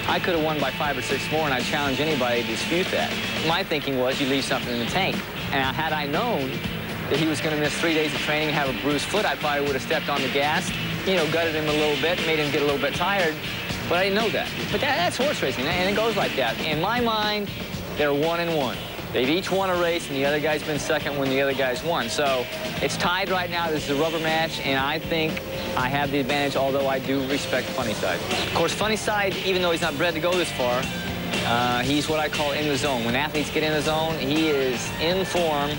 I could have won by 5 or 6 more, and I challenge anybody to dispute that. My thinking was you leave something in the tank. And had I known that he was going to miss 3 days of training and have a bruised foot, I probably would have stepped on the gas, you know, gutted him a little bit, made him get a little bit tired. But I didn't know that. But that's horse racing, and it goes like that. In my mind, they're 1-1. They've each won a race, and the other guy's been second when the other guy's won. So it's tied right now. This is a rubber match, and I think I have the advantage, although I do respect Funnyside. Of course, Funnyside, even though he's not bred to go this far, he's what I call in the zone. When athletes get in the zone, he is in form,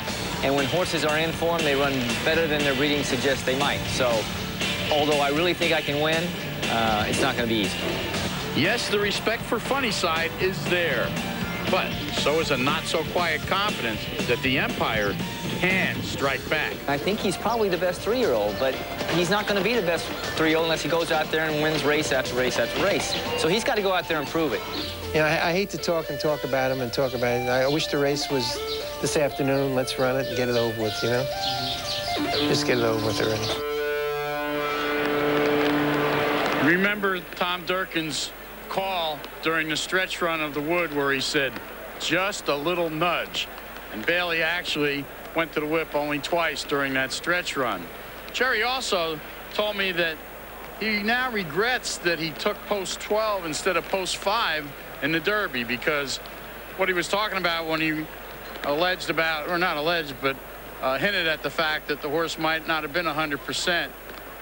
and when horses are in form, they run better than their breeding suggests they might. So although I really think I can win, it's not going to be easy. Yes, the respect for Funnyside is there, but so is a not-so-quiet confidence that the Empire can strike back. I think he's probably the best 3-year-old, but he's not going to be the best 3-year-old unless he goes out there and wins race after race after race. So he's got to go out there and prove it. You know, I hate to talk about him and talk about it. I wish the race was this afternoon. Let's run it and get it over with, you know? Just get it over with already. Remember Tom Durkin's call during the stretch run of the Wood where he said, just a little nudge. And Bailey actually went to the whip only twice during that stretch run. Jerry also told me that he now regrets that he took post 12 instead of post 5 in the Derby, because what he was talking about when he alleged about, or not alleged, but hinted at the fact that the horse might not have been 100%.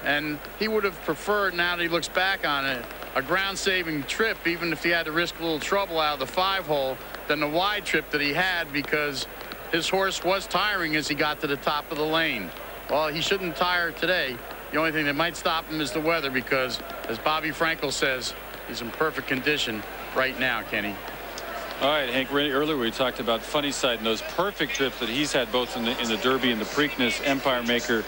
And he would have preferred, now that he looks back on it, a ground-saving trip, even if he had to risk a little trouble out of the 5-hole, than the wide trip that he had, because his horse was tiring as he got to the top of the lane. Well, he shouldn't tire today. The only thing that might stop him is the weather, because, as Bobby Frankel says, he's in perfect condition right now, Kenny. All right, Hank, earlier we talked about Funnyside and those perfect trips that he's had both in the Derby and the Preakness. Empire Maker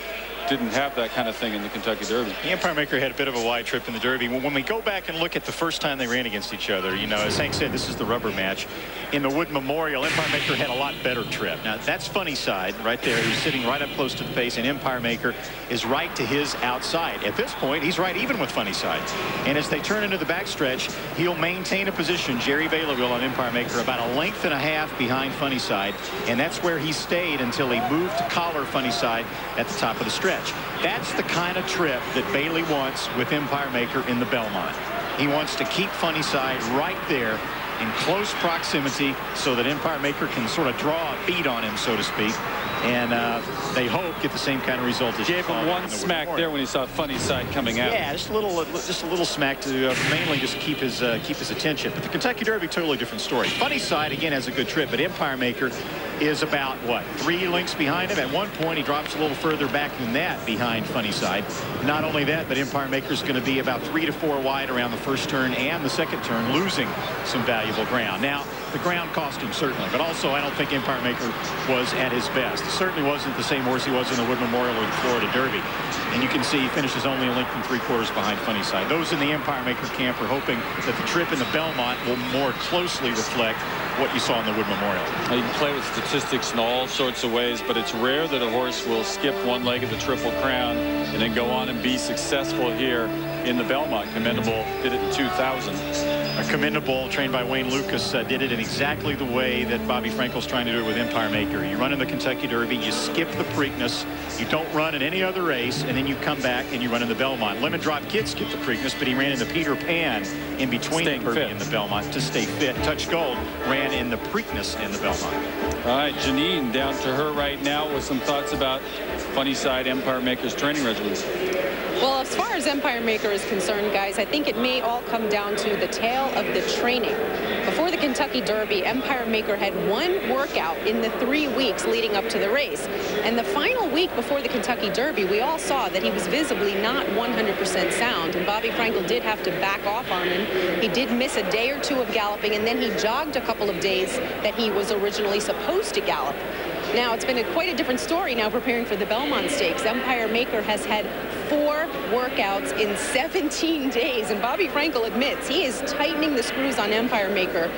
didn't have that kind of thing in the Kentucky Derby. The Empire Maker had a bit of a wide trip in the Derby. When we go back and look at the first time they ran against each other, you know, as Hank said, this is the rubber match. In the Wood Memorial, Empire Maker had a lot better trip. Now, that's Funnyside right there. He's sitting right up close to the pace, and Empire Maker is right to his outside. At this point, he's right even with Funnyside. And as they turn into the backstretch, he'll maintain a position, Jerry Baylor will, on Empire Maker, about a length and a half behind Funnyside. And that's where he stayed until he moved to collar Funnyside at the top of the stretch. That's the kind of trip that Bailey wants with Empire Maker in the Belmont. He wants to keep Funnyside right there in close proximity so that Empire Maker can sort of draw a bead on him, so to speak. And they hope get the same kind of result as gave him one smack there when he saw Funnyside coming out. Yeah, just a little smack to mainly just keep his attention. But the Kentucky Derby, totally different story. Funnyside again has a good trip, but Empire Maker is about what, 3 lengths behind him. At one point he drops a little further back than that behind Funnyside. Not only that, but Empire Maker is going to be about 3 to 4 wide around the first turn and the second turn, losing some valuable ground. Now the ground cost him certainly, but also I don't think Empire Maker was at his best. Certainly wasn't the same horse he was in the Wood Memorial or the Florida Derby. And you can see he finishes only a length and 3/4 behind Funnyside. Those in the Empire Maker camp are hoping that the trip in the Belmont will more closely reflect what you saw in the Wood Memorial. You can play with statistics in all sorts of ways, but it's rare that a horse will skip one leg of the Triple Crown and then go on and be successful here in the Belmont. Commendable did it in 2000. Commendable, trained by Wayne Lucas, did it in exactly the way that Bobby Frankel's trying to do it with Empire Maker. You run in the Kentucky Derby, you skip the Preakness, you don't run in any other race, and then you come back and you run in the Belmont. Lemon Drop Kid skipped the Preakness, but he ran in the Peter Pan in between the Derby and the Belmont to stay fit. Touch Gold ran in the Preakness in the Belmont. All right, Janine, down to her right now with some thoughts about Funnyside Empire Maker's training regimen. Well, as far as Empire Maker is concerned, guys, I think it may all come down to the tale of the training. Before the Kentucky Derby, Empire Maker had one workout in the 3 weeks leading up to the race. And the final week before the Kentucky Derby, we all saw that he was visibly not 100% sound. And Bobby Frankel did have to back off on him. He did miss a day or two of galloping, and then he jogged a couple of days that he was originally supposed to gallop. Now, it's been quite a different story now preparing for the Belmont Stakes. Empire Maker has had 4 workouts in 17 days. And Bobby Frankel admits he is tightening the screws on Empire Maker.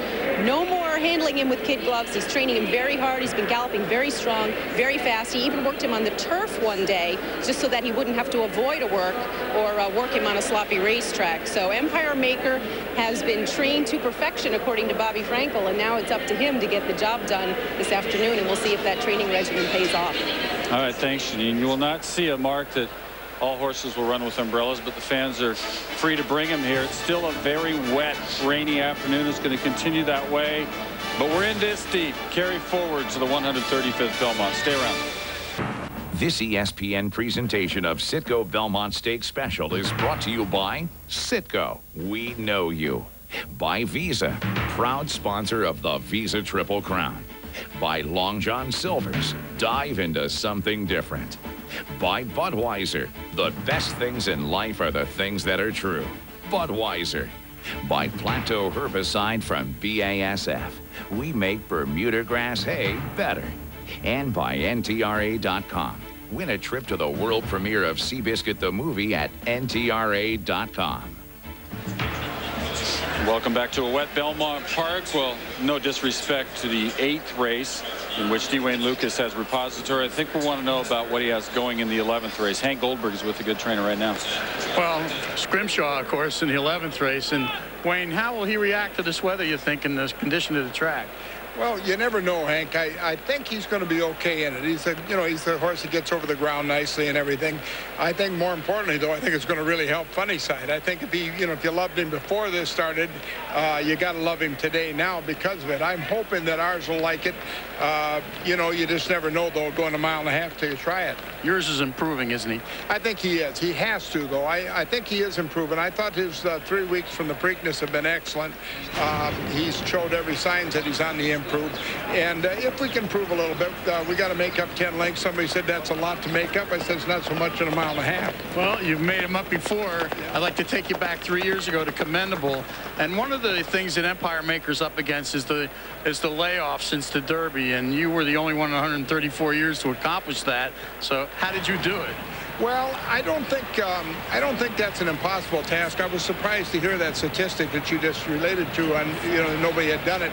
No more handling him with kid gloves. He's training him very hard. He's been galloping very strong, very fast. He even worked him on the turf one day just so that he wouldn't have to avoid a work or work him on a sloppy racetrack. So Empire Maker has been trained to perfection, according to Bobby Frankel, and now it's up to him to get the job done this afternoon, and we'll see if that training regimen pays off. All right, thanks, Janine. You will not see a mark that all horses will run with umbrellas, but the fans are free to bring them here. It's still a very wet, rainy afternoon. It's going to continue that way, but we're in this deep. Carry forward to the 135th Belmont. Stay around. This ESPN presentation of Citgo Belmont Stakes Special is brought to you by Citgo. We know you. By Visa, proud sponsor of the Visa Triple Crown. By Long John Silver's, dive into something different. By Budweiser, the best things in life are the things that are true. Budweiser. By Plateau Herbicide from BASF, we make Bermuda grass hay better. And by NTRA.com. Win a trip to the world premiere of Seabiscuit the movie at NTRA.com. Welcome back to a wet Belmont Park. Well, no disrespect to the 8th race in which Dwayne Lucas has repository. I think we want to know about what he has going in the 11th race. Hank Goldberg is with a good trainer right now. Well, Scrimshaw, of course, in the 11th race. And Wayne, how will he react to this weather, you think, in the condition of the track? Well, you never know, Hank. I think he's going to be okay in it. He's the horse that gets over the ground nicely and everything. I think more importantly, though, I think it's going to really help Funnyside. I think if you loved him before this started, you got to love him today now because of it. I'm hoping that ours will like it. You just never know, though, going a mile and a half till you try it. Yours is improving, isn't he? I think he is. He has to, though. I think he is improving. I thought his 3 weeks from the Preakness have been excellent. He's showed every sign that he's on the improve. And if we can improve a little bit, we got to make up 10 lengths. Somebody said that's a lot to make up. I said it's not so much in a mile and a half. Well, you've made him up before. I'd like to take you back 3 years ago to Commendable. And one of the things that Empire Maker's up against is the layoff since the Derby. And you were the only one in 134 years to accomplish that. So how did you do it? Well, I don't think that's an impossible task. I was surprised to hear that statistic that you just related to, and nobody had done it.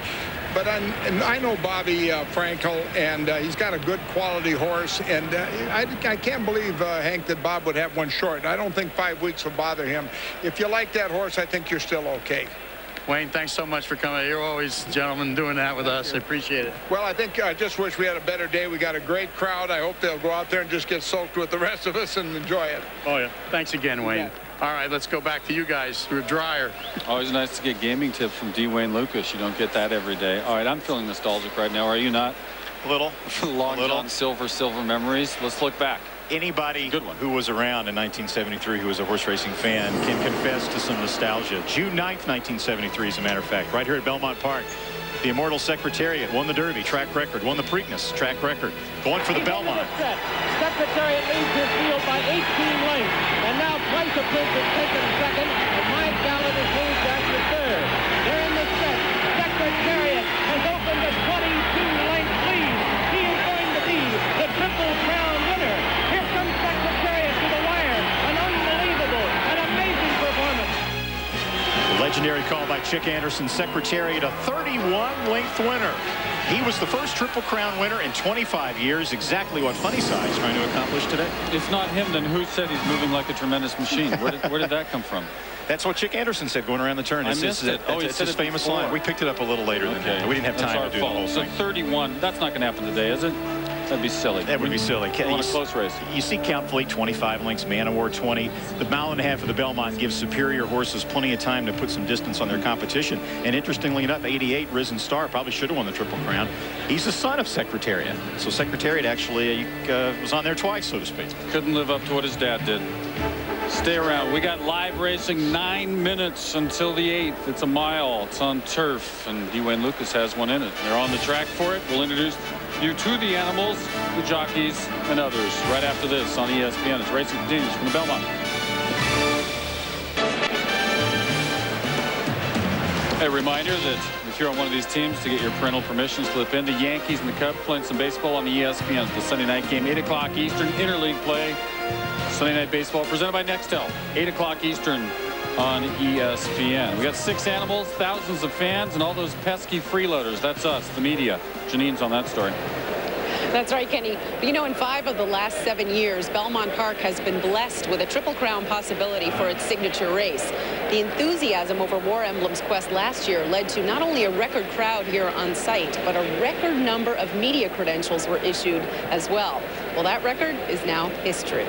But I know Bobby Frankel, and he's got a good quality horse, and I can't believe, Hank, that Bob would have one short. I don't think 5 weeks will bother him. If you like that horse, I think you're still okay. Wayne, thanks so much for coming. You're always, gentlemen, doing that with us. I appreciate it. Well, I think I just wish we had a better day. We got a great crowd. I hope they'll go out there and just get soaked with the rest of us and enjoy it. Oh, yeah. Thanks again, Wayne. Yeah. All right, let's go back to you guys through a dryer. Always nice to get gaming tips from Dwayne Lucas. You don't get that every day. All right, I'm feeling nostalgic right now. Are you not? A little. Long John Silver memories. Let's look back. Anybody who was around in 1973 who was a horse racing fan can confess to some nostalgia. June 9th, 1973, as a matter of fact, right here at Belmont Park. The Immortal Secretariat won the Derby, track record, won the Preakness, track record, going for the Belmont. Secretariat leads his field by 18 lengths, and now Price of Prince is taken second, and Mike Gallant is moved back to third. They're in the set. Secretariat has opened a 22-length lead. He is going to be the Triple Crown winner. Here comes Secretariat to the wire. An unbelievable, an amazing performance. The legendary call by Chick Anderson, Secretariat, a 31-length winner. He was the first Triple Crown winner in 25 years, exactly what Funnyside is trying to accomplish today. If not him, then who said he's moving like a tremendous machine? Where did that come from? That's what Chick Anderson said going around the turn. I missed it. Oh, it's his famous line. We picked it up a little later than that. We didn't have time to do the whole thing. So 31, that's not going to happen today, is it? That'd be silly. That would be silly. On a close race. You see Count Fleet 25 lengths, Man of War 20. The mile and a half of the Belmont gives superior horses plenty of time to put some distance on their competition. And interestingly enough, 88 Risen Star probably should have won the Triple Crown. He's the son of Secretariat. So Secretariat actually was on there twice, so to speak. Couldn't live up to what his dad did. Stay around. We got live racing, 9 minutes until the 8th. It's a mile. It's on turf, and Dwayne Lucas has one in it. They're on the track for it. We'll introduce you to the animals, the jockeys, and others right after this on ESPN. As racing continues from the Belmont. A reminder that if you're on one of these teams, to get your parental permission, slip in. The Yankees and the Cubs playing some baseball on the ESPN. The Sunday night game, 8 o'clock Eastern, interleague play. Sunday Night Baseball presented by Nextel, 8 o'clock Eastern on ESPN. We got 6 animals, thousands of fans, and all those pesky freeloaders. That's us, the media. Janine's on that story. That's right, Kenny. You know, in 5 of the last 7 years, Belmont Park has been blessed with a Triple Crown possibility for its signature race. The enthusiasm over War Emblem's quest last year led to not only a record crowd here on site, but a record number of media credentials were issued as well. Well, that record is now history.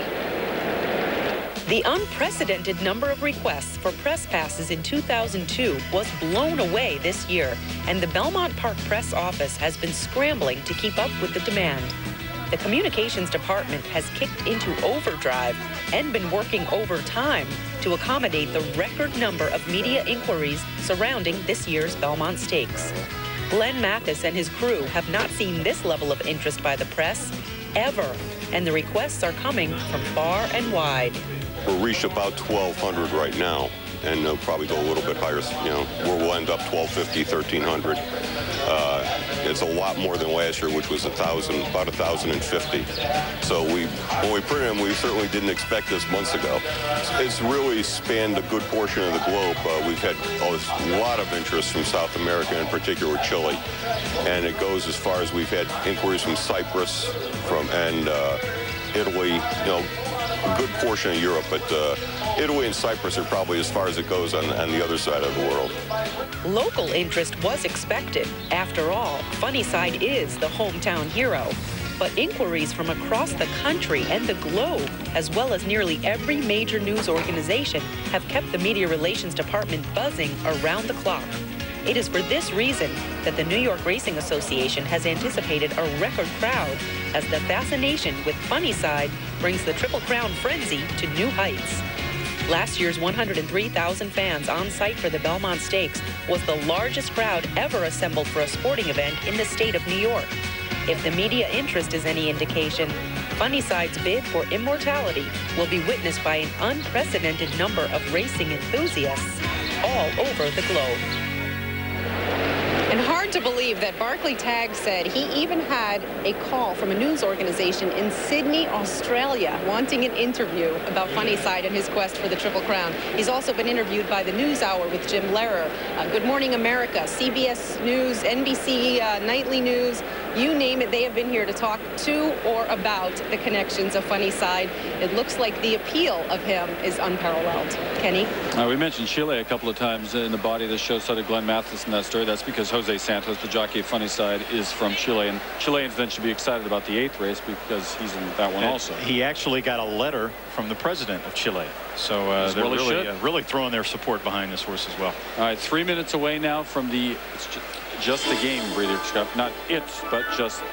The unprecedented number of requests for press passes in 2002 was blown away this year, and the Belmont Park press office has been scrambling to keep up with the demand. The communications department has kicked into overdrive and been working overtime to accommodate the record number of media inquiries surrounding this year's Belmont Stakes. Glenn Mathis and his crew have not seen this level of interest by the press ever, and the requests are coming from far and wide. We'll reach about 1,200 right now, and they'll probably go a little bit higher. You know, we'll end up 1,250, 1,300. It's a lot more than last year, which was about 1,050. So when we printed them, we certainly didn't expect this months ago. It's really spanned a good portion of the globe. We've had a lot of interest from South America, in particular Chile, and it goes as far as we've had inquiries from Cyprus, and Italy. You know, a good portion of Europe, but Italy and Cyprus are probably as far as it goes on the other side of the world. Local interest was expected. After all, Funnyside is the hometown hero. But inquiries from across the country and the globe, as well as nearly every major news organization, have kept the Media Relations Department buzzing around the clock. It is for this reason that the New York Racing Association has anticipated a record crowd as the fascination with Funnyside brings the Triple Crown frenzy to new heights. Last year's 103,000 fans on site for the Belmont Stakes was the largest crowd ever assembled for a sporting event in the state of New York. If the media interest is any indication, Funnyside's bid for immortality will be witnessed by an unprecedented number of racing enthusiasts all over the globe. And hard to believe that Barclay Tagg said he even had a call from a news organization in Sydney, Australia, wanting an interview about Funnyside and his quest for the Triple Crown. He's also been interviewed by the NewsHour with Jim Lehrer, Good Morning America, CBS News, NBC Nightly News, you name it. They have been here to talk to or about the connections of Funnyside. It looks like the appeal of him is unparalleled. Kenny? We mentioned Chile a couple of times in the body of the show, so did Glenn Mathis in that story. That's because Jose Santos, the jockey of Funnyside, is from Chile, and Chileans then should be excited about the 8th race because he's in that one also. He actually got a letter from the president of Chile, so they're really throwing their support behind this horse as well. All right, 3 minutes away now from the just the game breather, Scott. Not it's, but just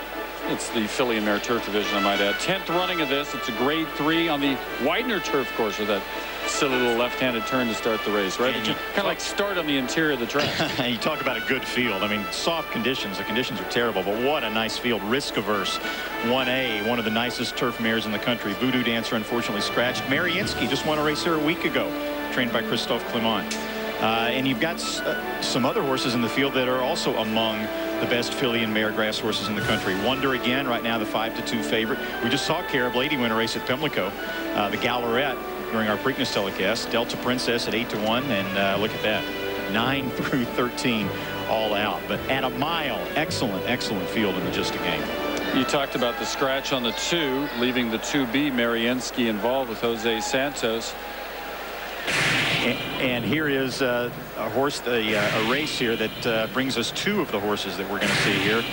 it's the Philly and Mare Turf Division, I might add. 10th running of this. It's a grade 3 on the Widener Turf course with that silly little left-handed turn to start the race, right? Kind of like start on the interior of the track. You talk about a good field. I mean, soft conditions. The conditions are terrible, but what a nice field. Risk-averse. 1A, one of the nicest turf mares in the country. Voodoo Dancer, unfortunately, scratched. Mariinsky just won a race here a week ago, trained by Christophe Clement. And you've got some other horses in the field that are also among the best filly and mare grass horses in the country. Wonder again, right now the 5-2 favorite. We just saw Carib Lady win a race at Pimlico, the Gallerette, during our Preakness telecast. Delta Princess at 8-1, and look at that, 9 through 13 all out. But at a mile, excellent field in the Just a Game. You talked about the scratch on the 2, leaving the 2B, Mariinsky, involved with Jose Santos. And here is a horse, a race here that brings us 2 of the horses that we're going to see here.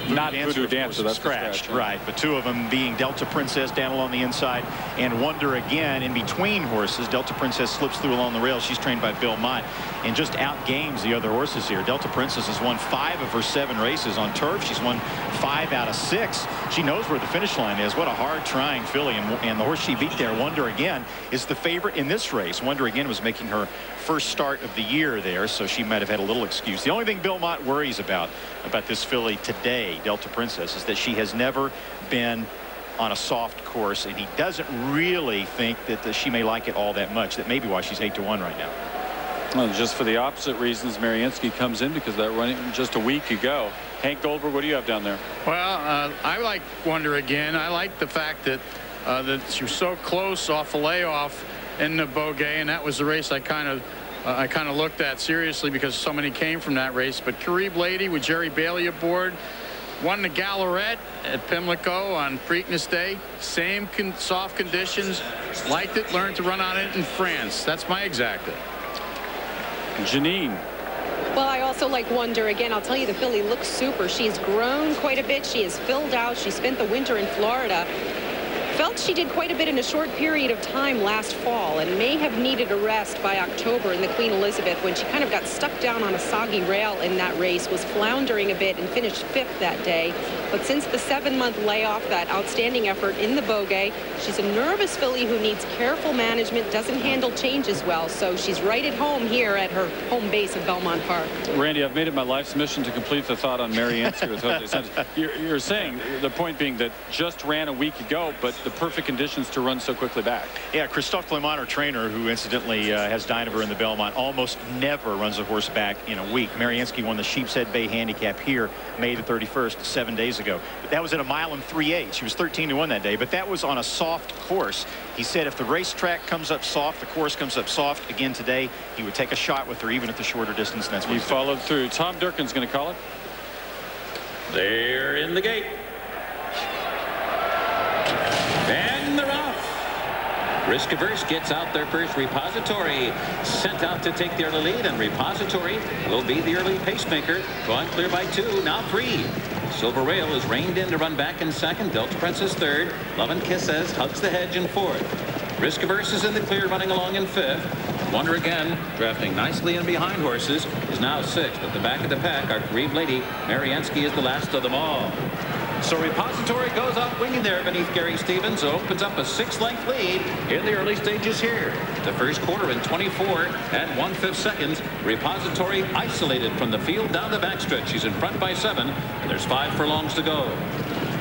Not Voodoo Dancer, that's scratched, right? But 2 of them being Delta Princess down along the inside, and Wonder again in between horses. Delta Princess slips through along the rail. She's trained by Belmont and just outgames the other horses here. Delta Princess has won 5 of her 7 races on turf. She's won 5 out of 6. She knows where the finish line is. What a hard trying filly, and the horse she beat there, Wonder again, is the favorite in this race. Wonder again was making her first start of the year there, so she might have had a little excuse. The only thing Belmont worries about this filly today, Delta Princess, is that she has never been on a soft course, and he doesn't really think that she may like it all that much. That may be why she's 8-1 right now. Well, just for the opposite reasons, Mariinsky comes in because that running just a week ago. Hank Goldberg, what do you have down there? Well, I like Wonder again. I like the fact that that she was so close off a layoff in the Beaugay, and that was the race I kind of looked at seriously because so many came from that race. But Carib Lady with Jerry Bailey aboard won the Gallarette at Pimlico on Preakness Day. Same soft conditions. Liked it, learned to run on it in France. That's my exacta. Janine. Well, I also like Wonder. Again, I'll tell you, the filly looks super. She's grown quite a bit. She has filled out. She spent the winter in Florida. Felt she did quite a bit in a short period of time last fall and may have needed a rest by October in the Queen Elizabeth when she kind of got stuck down on a soggy rail in that race, was floundering a bit and finished 5th that day. But since the 7-month layoff, that outstanding effort in the Beaugay, she's a nervous filly who needs careful management, doesn't handle changes well, so she's right at home here at her home base of Belmont Park. Randy, I've made it my life's mission to complete the thought on Mary Ansky with Jose Santos. You're saying, the point being that just ran a week ago, but the perfect conditions to run so quickly back. Yeah, Christophe Clement, our trainer, who incidentally has dined over in the Belmont, almost never runs a horse back in a week. Mary Ansky won the Sheepshead Bay Handicap here May the 31st, 7 days ago. But that was at 1 3/8. She was 13-1 that day, but that was on a soft course. He said if the racetrack comes up soft, the course comes up soft again today, he would take a shot with her even at the shorter distance, and that's what he followed through. Tom Durkin's going to call it. They're in the gate. And they're off. Risk Averse gets out their first. Repository sent out to take the early lead, and Repository will be the early pacemaker, going clear by 2, now 3. Silver Rail is reined in to run back in 2nd. Delta Princess 3rd. Love and Kisses hugs the hedge in 4th. Risk Averse is in the clear, running along in 5th. Wonder again, drafting nicely in behind horses, is now 6th. At the back of the pack, our Carib Lady, Mary Ansky, is the last of them all. So Repository goes out winging there beneath Gary Stevens, opens up a 6-length lead in the early stages here. The first quarter in 24 and 1/5 seconds. Repository isolated from the field down the backstretch. She's in front by 7, and there's 5 furlongs to go.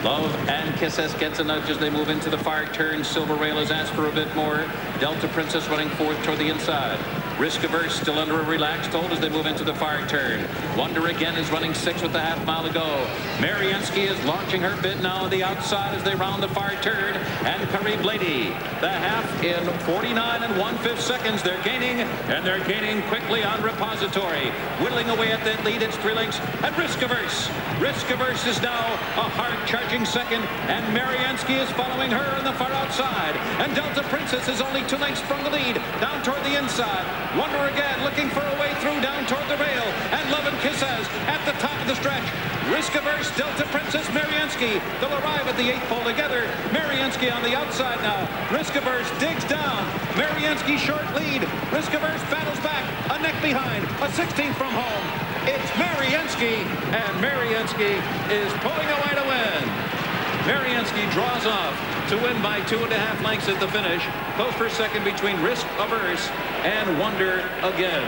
Love and Kisses gets a nudge as they move into the far turn. Silver Rail has asked for a bit more. Delta Princess running 4th toward the inside. Risk Averse still under a relaxed hold as they move into the far turn. Wonder again is running 6 with a half mile to go. Mary Ansky is launching her bid now on the outside as they round the far turn. And Carib Lady, the half in 49 and 1/5 seconds. They're gaining, and they're gaining quickly on Repository. Whittling away at that lead, it's 3 lengths. And Risk Averse. Risk Averse is now a hard charging 2nd, and Mary Ansky is following her on the far outside. And Delta Princess is only 2 lengths from the lead, down toward the inside. Wonder again, looking for a way through down toward the rail. And Love and Kisses at the top of the stretch. Risk Averse, Delta Princess, Mary Ansky. They'll arrive at the 8th pole together. Mary Ansky on the outside now. Risk Averse digs down. Mary Ansky short lead. Risk Averse battles back. A neck behind. A 16th from home. It's Mary Ansky, and Mary Ansky is pulling away to win. Mary Ansky draws off to win by 2.5 lengths at the finish. Close for 2nd between Risk Averse and Wonder again.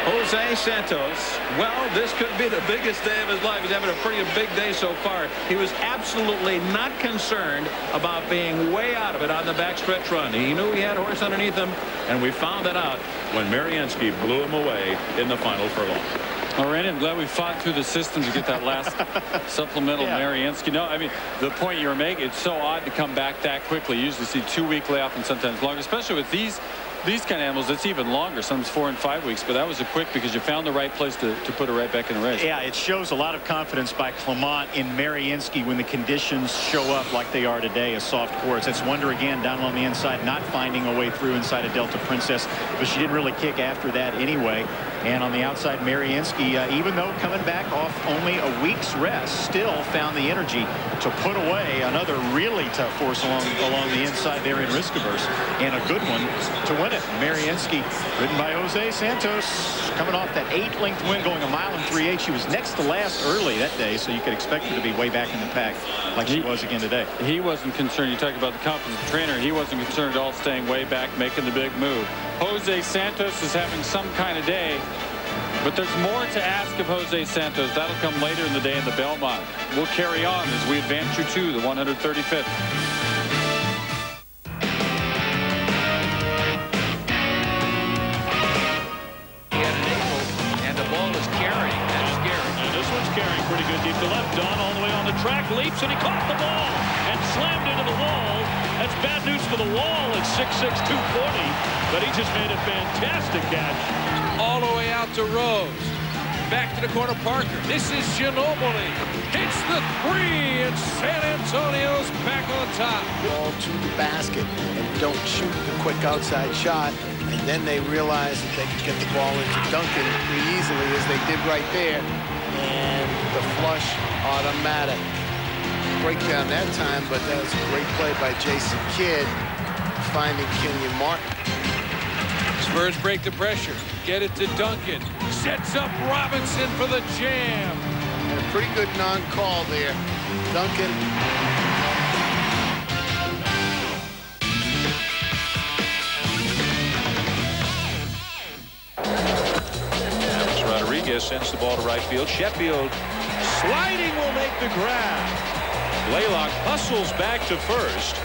Jose Santos, well, this could be the biggest day of his life. He's having a pretty big day so far. He was absolutely not concerned about being way out of it on the backstretch run. He knew he had a horse underneath him, and we found that out when Mary Ansky blew him away in the final furlong. All right, I'm glad we fought through the system to get that last supplemental. Yeah. Mary Ansky. No, I mean, the point you're making, it's so odd to come back that quickly. You usually see 2-week layoff and sometimes longer, especially with these kind of animals. It's even longer, sometimes 4 and 5 weeks, but that was a quick because you found the right place to put her right back in the race. Yeah, it shows a lot of confidence by Clement in Mary Ansky when the conditions show up like they are today, a soft course. It's Wonder again down on the inside, not finding a way through inside of Delta Princess, but she didn't really kick after that anyway. And on the outside, Mary Ansky, even though coming back off only a week's rest, still found the energy to put away another really tough horse along the inside there in Risk Averse, and a good one to win it. Mary Ansky, ridden by Jose Santos, coming off that 8-length win, going 1 3/8. She was next to last early that day, so you could expect her to be way back in the pack like she was again today. He wasn't concerned. You talk about the confidence of the trainer. He wasn't concerned at all, staying way back, making the big move. Jose Santos is having some kind of day, but there's more to ask of Jose Santos. That'll come later in the day in the Belmont. We'll carry on as we advance you to the 135th. Carrying pretty good deep to left. Dunn all the way on the track, leaps, and he caught the ball and slammed into the wall. That's bad news for the wall at 6'6", 240, but he just made a fantastic catch. All the way out to Rose. Back to the corner, Parker. This is Ginobili. Hits the three, and San Antonio's back on top. Ball to the basket and don't shoot the quick outside shot. And then they realize that they can get the ball into Duncan pretty easily, as they did right there. And the flush automatic. Breakdown that time, but that was a great play by Jason Kidd, finding Kenyon Martin. Spurs break the pressure. Get it to Duncan. Sets up Robinson for the jam. And a pretty good non-call there. Duncan. Alex Rodriguez sends the ball to right field. Sheffield sliding will make the grab. Blaylock hustles back to first.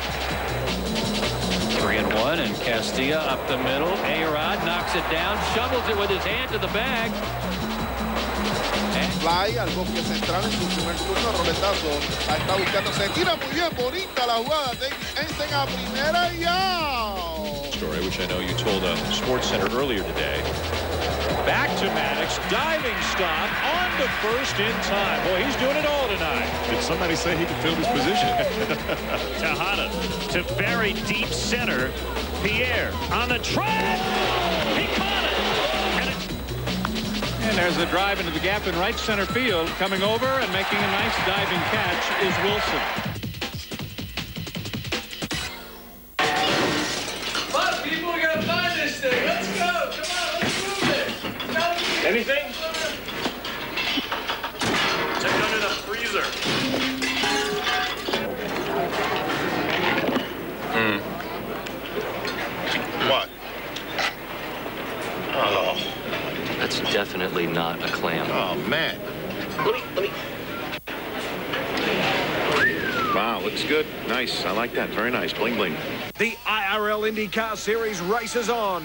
3-1, and Castilla up the middle. A-Rod knocks it down, shovels it with his hand to the bag. Fly al bosque central en su primer turno, roletazo. Ahí está buscando, se tira muy bien, bonita la jugada. David Einstein a primera y out. Story, which I know you told on Sports Center earlier today. Back to Maddox, diving stop on to first in time. Boy, he's doing it all tonight. Did somebody say he could fill his position? Tejada to very deep center. Pierre on the track. He caught it. And there's a drive into the gap in right center field. Coming over and making a nice diving catch is Wilson. Come on, people, we gotta find this thing. Let's go. Come on, let's move it. Anything? Check under the freezer. What? Oh, that's definitely not a clam. Oh, man. Wow, looks good. Nice. I like that. Very nice. Bling, bling. The IRL IndyCar Series races on.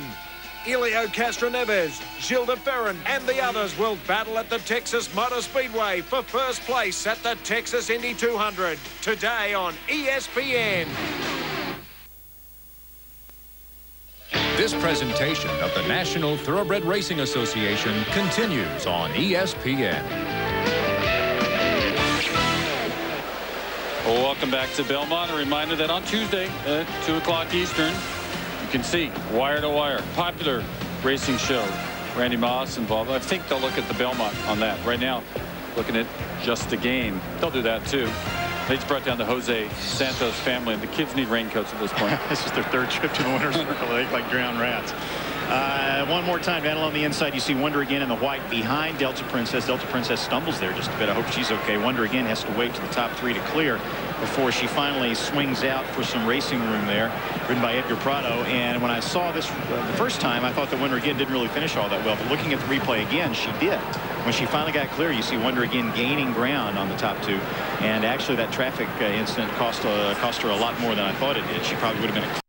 Elio Castroneves, Gilles de Ferran, and the others will battle at the Texas Motor Speedway for first place at the Texas Indy 200 today on ESPN. This presentation of the National Thoroughbred Racing Association continues on ESPN. Well, welcome back to Belmont. A reminder that on Tuesday at 2 o'clock Eastern, you can see Wire to Wire, popular racing show. Randy Moss involved. I think they'll look at the Belmont on that. Right now, looking at just the game. They'll do that too. They just brought down the Jose Santos family, and the kids need raincoats at this point. This is their third trip to the winner's circle. They look like drowned rats. One more time, Vandal on the inside. You see Wonder again in the white behind Delta Princess. Delta Princess stumbles there just a bit. I hope she's okay. Wonder again has to wait to the top three to clear before she finally swings out for some racing room there, ridden by Edgar Prado. And when I saw this the first time, I thought that Wonder again didn't really finish all that well. But looking at the replay again, she did. When she finally got clear, you see Wonder again gaining ground on the top two. And actually, that traffic incident cost her a lot more than I thought it did. She probably would have been a